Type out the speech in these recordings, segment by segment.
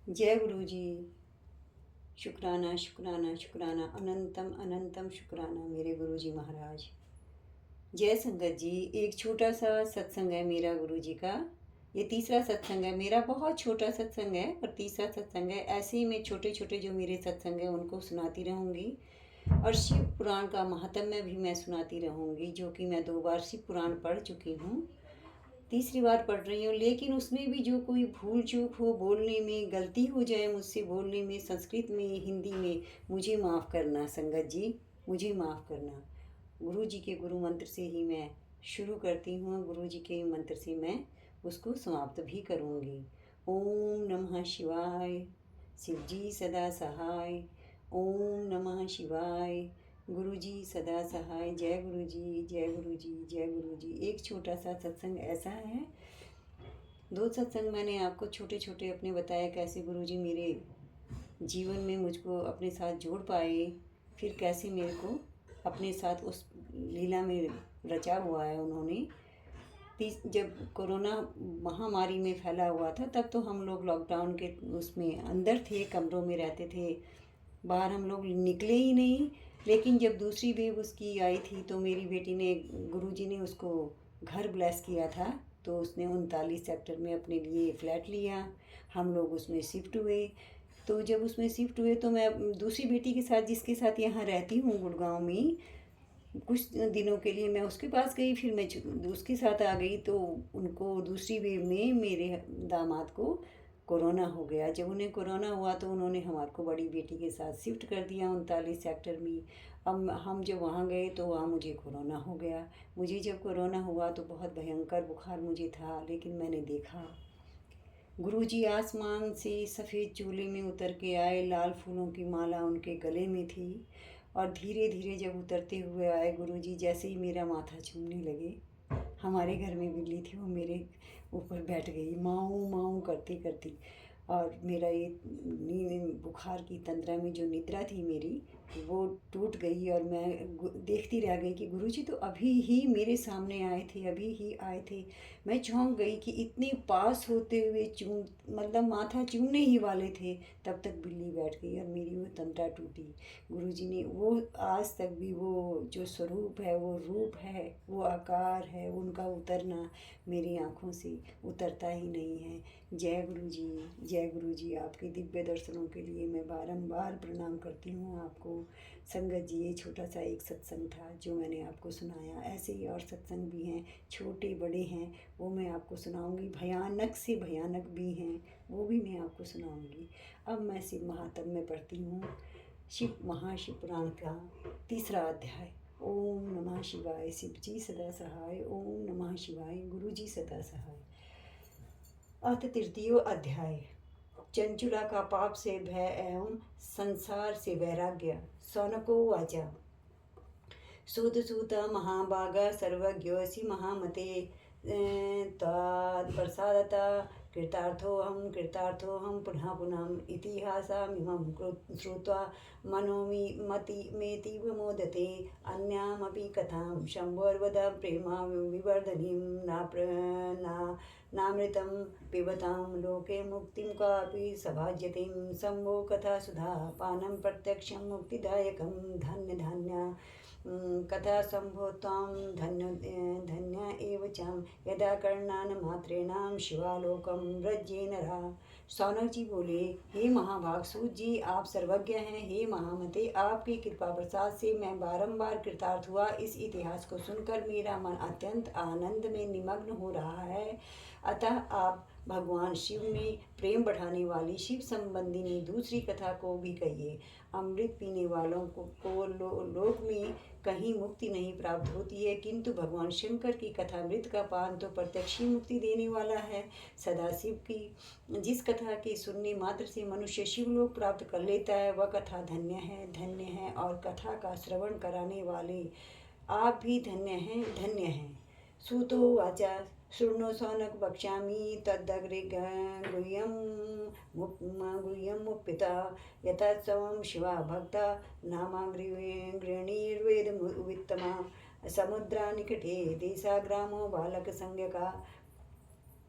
जय गुरु जी। शुक्राना शुक्राना शुक्राना अनंतम अनंतम शुक्राना मेरे गुरु जी महाराज। जय संगत जी। एक छोटा सा सत्संग है मेरा गुरु जी का। ये तीसरा सत्संग है मेरा, बहुत छोटा सत्संग है पर तीसरा सत्संग है। ऐसे ही मैं छोटे छोटे जो मेरे सत्संग है उनको सुनाती रहूँगी और शिव पुराण का महात्म्य भी मैं सुनाती रहूँगी, जो कि मैं 2 बार शिव पुराण पढ़ चुकी हूँ, तीसरी बार पढ़ रही हूँ। लेकिन उसमें भी जो कोई भूल चूक हो, बोलने में गलती हो जाए मुझसे, बोलने में संस्कृत में हिंदी में, मुझे माफ़ करना संगत जी, मुझे माफ़ करना। गुरु जी के गुरु मंत्र से ही मैं शुरू करती हूँ, गुरु जी के मंत्र से मैं उसको समाप्त भी करूँगी। ओम नमः शिवाय, शिव जी सदा सहाय। ओम नमः शिवाय, गुरु जी सदा सहाय। जय गुरु जी, जय गुरु जी, जय गुरु जी। एक छोटा सा सत्संग ऐसा है, 2 सत्संग मैंने आपको छोटे छोटे अपने बताया कैसे गुरु जी मेरे जीवन में मुझको अपने साथ जोड़ पाए, फिर कैसे मेरे को अपने साथ उस लीला में रचा हुआ है उन्होंने। जब कोरोना महामारी में फैला हुआ था तब तो हम लोग लॉकडाउन के उसमें अंदर थे, कमरों में रहते थे, बाहर हम लोग निकले ही नहीं। लेकिन जब दूसरी वेव उसकी आई थी तो मेरी बेटी ने, गुरुजी ने उसको घर ब्लेस किया था, तो उसने 39 सेक्टर में अपने लिए फ्लैट लिया, हम लोग उसमें शिफ्ट हुए। तो जब उसमें शिफ्ट हुए तो मैं दूसरी बेटी के साथ, जिसके साथ यहाँ रहती हूँ गुड़गांव में, कुछ दिनों के लिए मैं उसके पास गई, फिर मैं उसके साथ आ गई। तो उनको दूसरी वेव में मेरे दामाद को कोरोना हो गया। जब उन्हें कोरोना हुआ तो उन्होंने हमारे को बड़ी बेटी के साथ शिफ्ट कर दिया 39 सेक्टर में। अब हम जब वहाँ गए तो वहाँ मुझे कोरोना हो गया। मुझे जब कोरोना हुआ तो बहुत भयंकर बुखार मुझे था, लेकिन मैंने देखा गुरुजी आसमान से सफ़ेद चोले में उतर के आए, लाल फूलों की माला उनके गले में थी, और धीरे धीरे जब उतरते हुए आए गुरुजी, जैसे ही मेरा माथा चूमने लगे, हमारे घर में बिल्ली थी, वो मेरे ऊपर बैठ गई माऊं माऊं करती करती। और मेरा ये नींद, बुखार की तंद्रा में जो निद्रा थी मेरी, वो टूट गई। और मैं देखती रह गई कि गुरुजी तो अभी ही मेरे सामने आए थे, अभी ही आए थे। मैं चौंक गई कि इतने पास होते हुए मतलब माथा चूमने ही वाले थे, तब तक बिल्ली बैठ गई और मेरी वो तंद्रा टूटी। गुरुजी ने वो, आज तक भी वो जो स्वरूप है, वो रूप है, वो आकार है, उनका उतरना मेरी आँखों से उतरता ही नहीं है। जय गुरु जी, जय गुरु जी। आपके दिव्य दर्शनों के लिए मैं बारंबार प्रणाम करती हूँ आपको संगत जी। ये छोटा सा एक सत्संग था जो मैंने आपको सुनाया। ऐसे ही और सत्संग भी हैं, छोटे बड़े हैं, वो मैं आपको सुनाऊंगी। भयानक से भयानक भी हैं, वो भी मैं आपको सुनाऊंगी। अब मैं शिव महात्म्य में पढ़ती हूँ, शिव महाशिव पुराण का तीसरा अध्याय। ओम नमः शिवाय, शिव जी सदा सहाय। ओम नमः शिवाय, गुरु जी सदा सहाय। अथ तृतीय अध्याय। चंचुला का पाप से भय एवं संसार से वैराग्य। सौनको वाचा। सूत सूत महाभाग सर्वज्ञोऽसि महामते, तत्प्रसादता कृतार्थोऽहं पुनः पुनः इतिहासमिमं श्रुत्वा मेतीव मोदते। अन्यामपि कथां शम्भोर्वद प्रेमा विवर्धनीं नामृतं पिबतां लोके मुक्तिं कापि सभाज्यतीं। शम्भो कथा सुधा पानं प्रत्यक्षं मुक्तिदायकं। धन्य धन्य कथा शम्भो त्वां धन्य एव चां, यदा कर्णान मात्रेणां शिवालोकं व्रजे नरा। सौनक जी बोले, हे महाभाग सूत जी, आप सर्वज्ञ हैं। हे महामते, आपकी कृपा प्रसाद से मैं बारंबार कृतार्थ हुआ। इस इतिहास को सुनकर मेरा मन अत्यंत आनंद में निमग्न हो रहा है। अतः आप भगवान शिव में प्रेम बढ़ाने वाली शिव संबंधिनी दूसरी कथा को भी कहिए। अमृत पीने वालों को लोक में कहीं मुक्ति नहीं प्राप्त होती है, किंतु भगवान शंकर की कथा मृत का पान तो प्रत्यक्ष ही मुक्ति देने वाला है। सदाशिव की जिस कथा के सुनने मात्र से मनुष्य शिवलोक प्राप्त कर लेता है, वह कथा धन्य है, धन्य है। और कथा का श्रवण कराने वाले आप भी धन्य हैं, धन्य हैं। सूतो वाचा। शृणु सौनक वक्ष्यामि तदग्रे गुह्यमुप्यता। यथात्सवं शिवा भक्ता नामागृणीर्वेदवित्तमा। समुद्रानिकटे देशाग्रामो बालकसंज्ञका।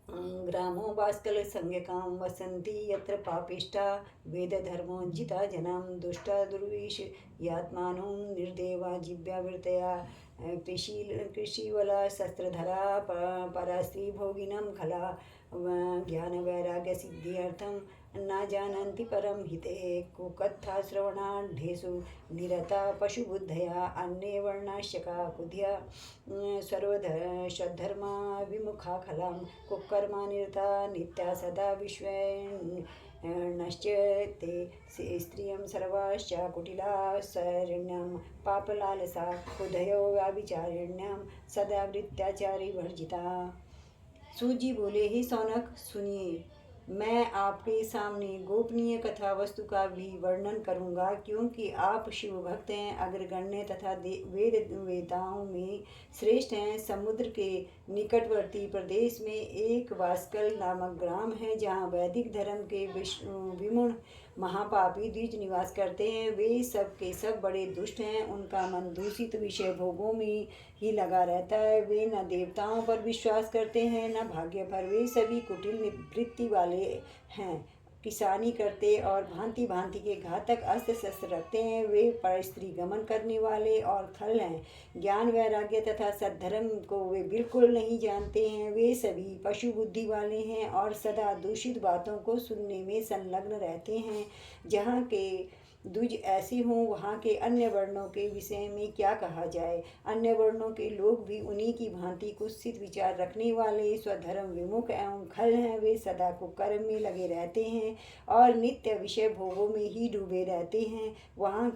ग्रामो भास्करसंज्ञकां वसन्ति यत्र पापिष्ठा वेदधर्मोज्झिता जनां दुष्टा दुर्विषयात्मानो निर्देवा जिव्यावृतया कृषिवला शस्त्रधरा परास्त्री भोगिनं खला ज्ञानवैराग्यसिद्ध्यर्थं न जानन्ति परं हिते कुकथाश्रवणाढ्येषु निरता पशुबुद्धया अन्ये वर्णाश्यका कुध्या स्वधर्मा विमुखा खलां कुकर्मा निरता नित्या सदा विश्वैर्नश्च ते स्त्रियं सर्वाश्च कुटिला शरण्यां पापलालसा कुधयो व्याभिचारिण्यां सदा वृत्याचारी वर्जिता। सूत जी बोले, हे सौनक सुनिए, मैं आपके सामने गोपनीय कथा वस्तु का भी वर्णन करूंगा, क्योंकि आप शिव भक्त हैं, अग्रगण्य तथा वेद वेताओं में श्रेष्ठ हैं। समुद्र के निकटवर्ती प्रदेश में एक वास्कल नामक ग्राम है, जहाँ वैदिक धर्म के विमूढ़ महापापी द्विज निवास करते हैं। वे सब के सब बड़े दुष्ट हैं, उनका मन दूषित विषय भोगों में ही लगा रहता है। वे न देवताओं पर विश्वास करते हैं न भाग्य पर। वे सभी कुटिल वृत्ति वाले हैं, किसानी करते और भांति भांति के घातक अस्त्र शस्त्र रखते हैं। वे परस्त्री गमन करने वाले और खल हैं। ज्ञान वैराग्य तथा सद्धर्म को वे बिल्कुल नहीं जानते हैं। वे सभी पशु बुद्धि वाले हैं और सदा दूषित बातों को सुनने में संलग्न रहते हैं। जहाँ के द्विज ऐसे हों, वहाँ के अन्य वर्णों के विषय में क्या कहा जाए। अन्य वर्णों के लोग भी उन्हीं की भांति कुत्सित विचार रखने वाले स्वधर्म विमुख एवं खल हैं। वे सदा कुकर्म में लगे रहते हैं और नित्य विषय भोगों में ही डूबे रहते हैं। वहाँ